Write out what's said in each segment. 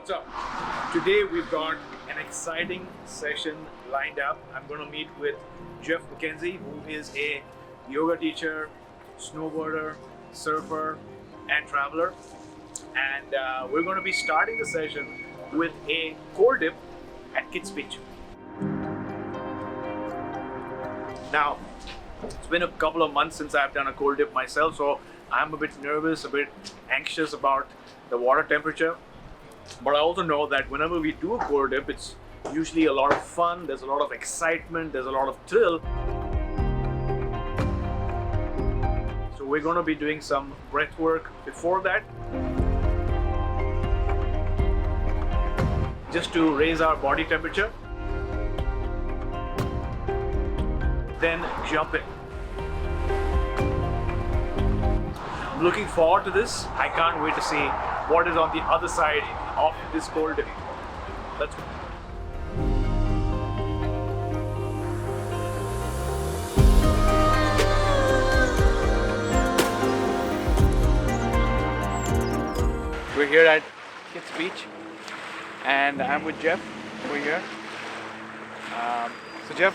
what's up? Today we've got an exciting session lined up. I'm going to meet with Geoff Mackenzie, who is a yoga teacher, snowboarder, surfer, and traveler. And we're going to be starting the session with a cold dip at Kids Beach. Now, it's been a couple of months since I've done a cold dip myself, so I'm a bit nervous, a bit anxious about the water temperature. But I also know that whenever we do a cold dip, it's usually a lot of fun, there's a lot of excitement, there's a lot of thrill. So we're going to be doing some breath work before that, just to raise our body temperature. Then jump in. I'm looking forward to this. I can't wait to see what is on the other side of this cold dip. Let's go. We're here at Kids Beach and I'm with Geoff over here. So Geoff,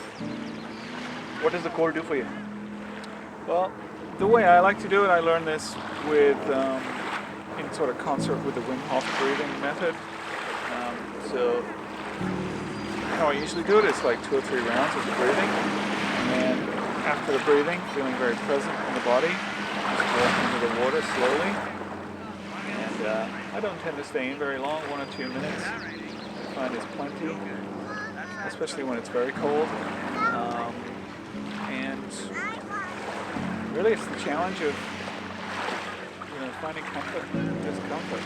what does the cold do for you? Well, the way I like to do it, I learned this with in sort of concert with the Wim Hof breathing method. So how I usually do it is like 2 or 3 rounds of breathing, and then after the breathing, feeling very present in the body, just walk into the water slowly. And I don't tend to stay in very long, 1 or 2 minutes. I find it's plenty, especially when it's very cold. And really, it's the challenge of finding comfort, discomfort.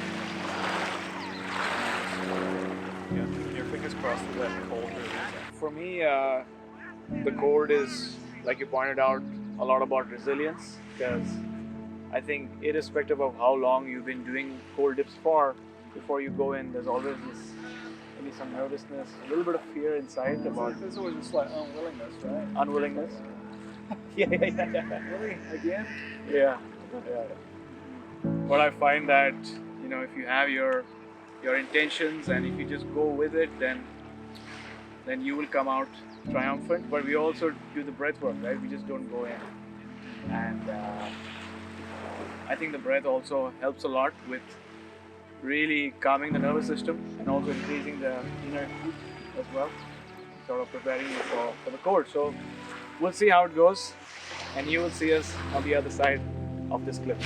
Keeping your fingers crossed that that cold release. For me, the cold is, like you pointed out, a lot about resilience, because I think irrespective of how long you've been doing cold dips for, before you go in, there's always this, maybe some nervousness, a little bit of fear inside about. There's always a slight unwillingness, right? Unwillingness. Yeah. Really? Again? Yeah. But I find that, if you have your intentions and if you just go with it, then you will come out triumphant. But we also do the breath work, right? We just don't go in. And I think the breath also helps a lot with really calming the nervous system and also increasing the inner heat as well, sort of preparing you for the cold. So we'll see how it goes, and you will see us on the other side of this cliff.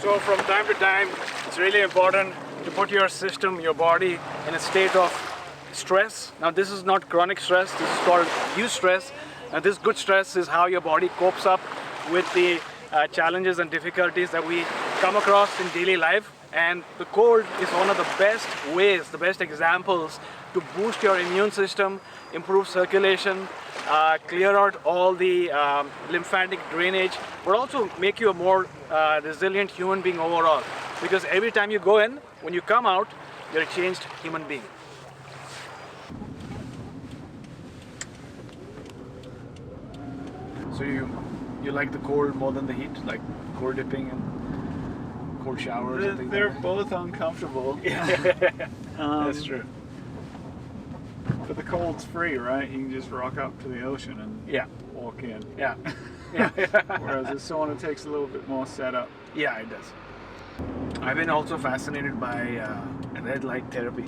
So from time to time, it's really important to put your system, your body, in a state of stress. Now this is not chronic stress, this is called eustress. And this good stress is how your body copes up with the challenges and difficulties that we come across in daily life. And the cold is one of the best ways, the best examples to boost your immune system, improve circulation, clear out all the lymphatic drainage, but also make you a more resilient human being overall. Because every time you go in, when you come out, you're a changed human being. So you like the cold more than the heat, like cold dipping? And cold showers and things They're like both uncomfortable. that. That's true. But the cold's free, right? You can just rock up to the ocean and Yeah. walk in. Yeah. Yeah. Whereas this sauna takes a little bit more setup. Yeah, it does. I've been also fascinated by red light therapy.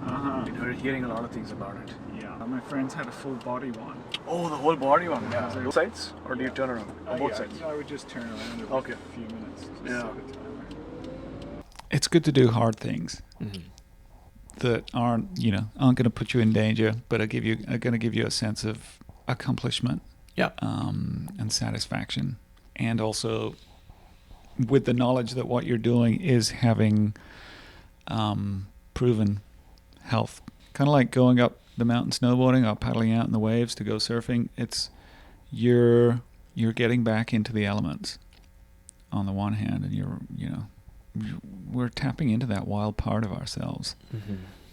Been hearing a lot of things about it. Yeah. My friends had a full body one. Oh, the whole body one. Yeah. Both sides, or do you turn around? Or both sides. I would just turn around every Okay. few minutes. Just Yeah. set a timer. It's good to do hard things that aren't going to put you in danger, but are going to give you a sense of accomplishment. Yeah. And satisfaction, and also with the knowledge that what you're doing is having proven health. Kind of like going up the mountain snowboarding or paddling out in the waves to go surfing. It's you're getting back into the elements on the one hand, and we're tapping into that wild part of ourselves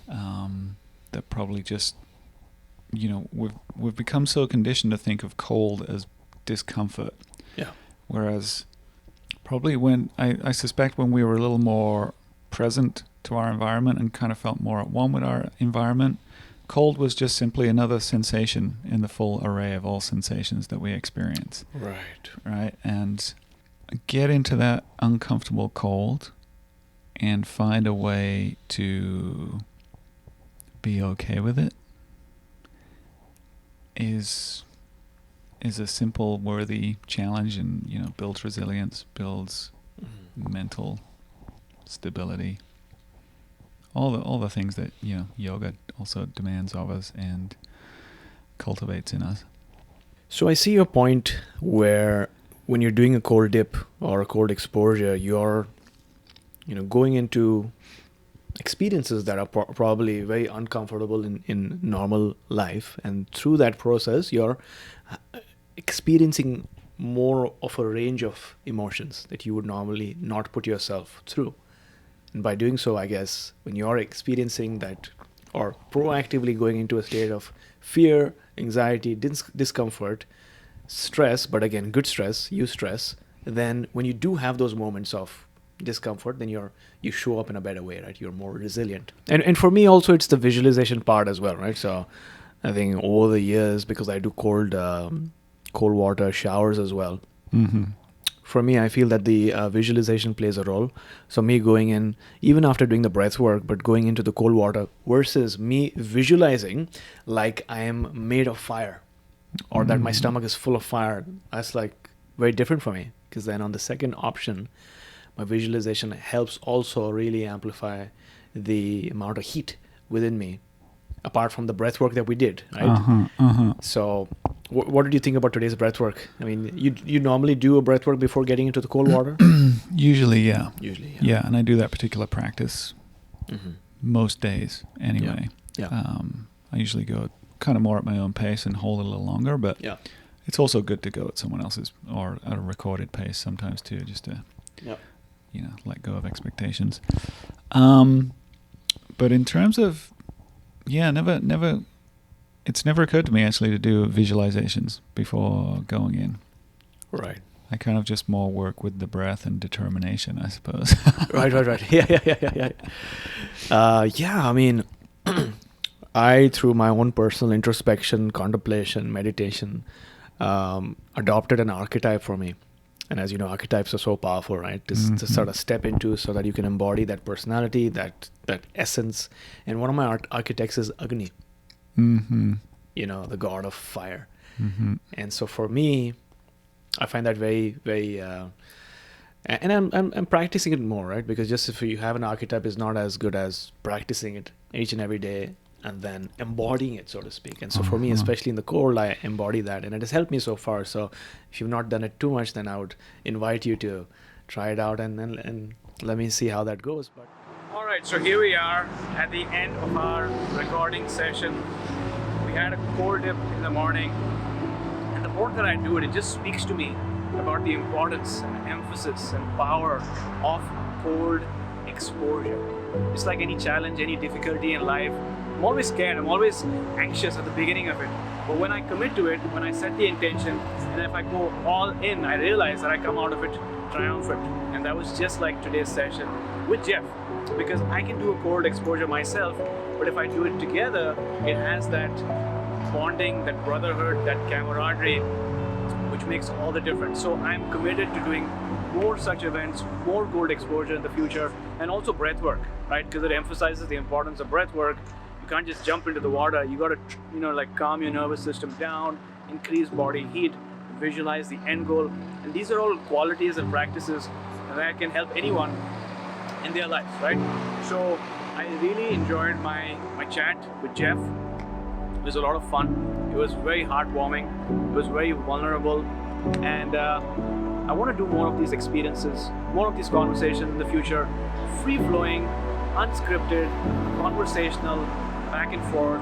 that probably just we've become so conditioned to think of cold as discomfort. Yeah. Whereas probably when I suspect when we were a little more present to our environment and kind of felt more at one with our environment, cold was just simply another sensation in the full array of all sensations that we experience. Right. And get into that uncomfortable cold and find a way to be okay with it is a simple, worthy challenge, and builds resilience, builds mental stability. All the things that yoga also demands of us and cultivates in us. So I see your point where when you're doing a cold dip or a cold exposure, you're going into experiences that are probably very uncomfortable in normal life, and through that process you're experiencing more of a range of emotions that you would normally not put yourself through. And by doing so, I guess when you're experiencing that or proactively going into a state of fear, anxiety, discomfort, stress, but again good stress, eustress, then when you do have those moments of discomfort, then you show up in a better way, right? You're more resilient. And for me also, it's the visualization part as well, right? So I think over the years, because I do cold water showers as well, for me, I feel that the visualization plays a role. So me going in, even after doing the breath work, but going into the cold water versus me visualizing like I am made of fire or that my stomach is full of fire, that's like very different for me. Because then on the second option, my visualization helps also really amplify the amount of heat within me, apart from the breath work that we did, right? So what did you think about today's breath work? I mean, you normally do a breath work before getting into the cold water? Usually, yeah. Yeah, and I do that particular practice most days anyway. Yeah. I usually go kind of more at my own pace and hold it a little longer, but it's also good to go at someone else's or at a recorded pace sometimes too, just to let go of expectations. But in terms of never it's never occurred to me actually to do visualizations before going in. Right. I kind of just more work with the breath and determination, I suppose. Right. Yeah. I mean, I, through my own personal introspection, contemplation, meditation, adopted an archetype for me. And as you know, archetypes are so powerful, right? To sort of step into so that you can embody that personality, that essence. And one of my archetypes is Agni, the god of fire. And so for me, I find that very, very, and I'm practicing it more, right? Because just if you have an archetype is not as good as practicing it each and every day and then embodying it, so to speak. And so for me, especially in the cold, I embody that, and it has helped me so far. So if you've not done it too much, then I would invite you to try it out and let me see how that goes. But All right, so here we are at the end of our recording session. We had a cold dip in the morning, and the more that I do it, it just speaks to me about the importance and emphasis and power of cold exposure. It's like any challenge, any difficulty in life. I'm always scared, I'm always anxious at the beginning of it. But when I commit to it, when I set the intention, and if I go all in, I realize that I come out of it triumphant. And that was just like today's session with Geoff, because I can do a cold exposure myself, but if I do it together, it has that bonding, that brotherhood, that camaraderie, which makes all the difference. So I'm committed to doing more such events, more cold exposure in the future, and also breath work, right? Because it emphasizes the importance of breath work. You can't just jump into the water. You got to, like calm your nervous system down, increase body heat, visualize the end goal. And these are all qualities and practices that can help anyone in their lives, right? So I really enjoyed my chat with Geoff. It was a lot of fun. It was very heartwarming. It was very vulnerable. And I want to do more of these experiences, more of these conversations in the future, free-flowing, unscripted, conversational, back and forth,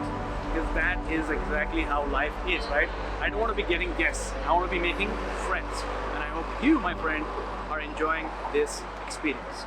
because that is exactly how life is, right? I don't want to be getting guests. I want to be making friends. And I hope you, my friend, are enjoying this experience.